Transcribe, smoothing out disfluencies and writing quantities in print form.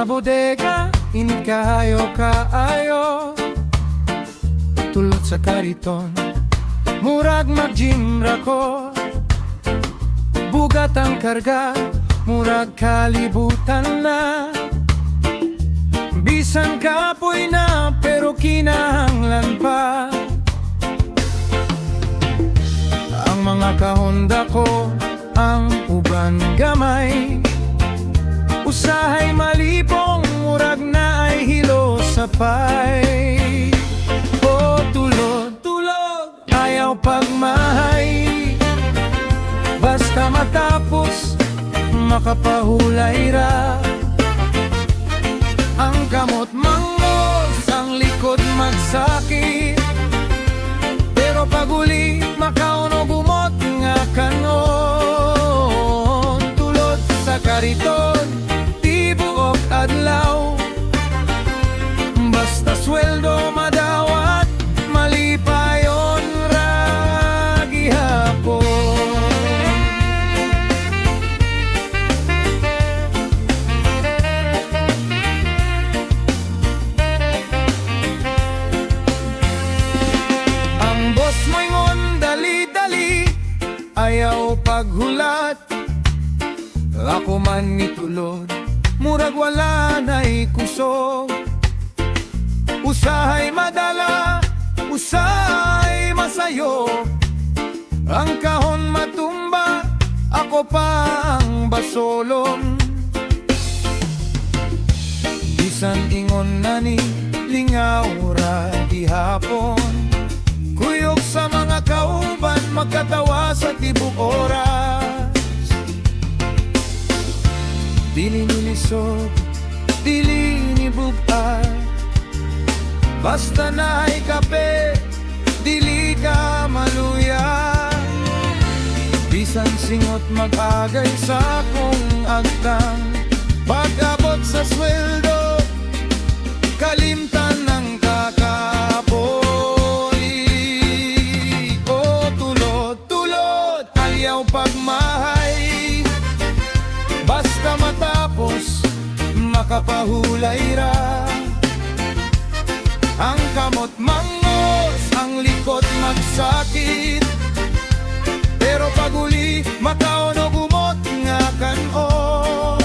Sa bodega, kaayo tulot sa kariton, murag mag-gymra ko. Bugat ang karga, murag kalibutan na. Bisan kapoy na, pero kinahanglan pa. Ang mga kahonda ko, ang uban gamay. Usahay malipong, murag na ay hilo sa pay. O tulog, ayaw pagmahay. Basta matapos, makapahulay ra. Ang kamot mangos, ang likod magsakit. Pero paguli, makauno bumot nga kanon. Tulot sa kariton, tibuok adlaw. Basta sweldo madawat, malipayon ra gihapon. Ang boss mo'y dali-dali, ayaw paghulat. Ako man nitulod, murag wala na'y kusog. Usahay madala, usahay masayo. Ang kahon matumba, ako pa ang basolong. Bisan ingon na ni lingaw ra gihapon. Kuyog sa mga kauban, magkatawa sa tibok oras. Dili nilisod, dili ni bugay. Basta na'y kape, dili ka maluya. Bisan singot mag-agay sa akong agtang. Pag-abot sa sweldo, kalimtan ng kakapoy. O tulod, ayaw pagmahay. Basta matapos, makapahulay ra. Ang kamot mangos, ang likod magsakit. Pero paguli, makauno gumot nga kanon.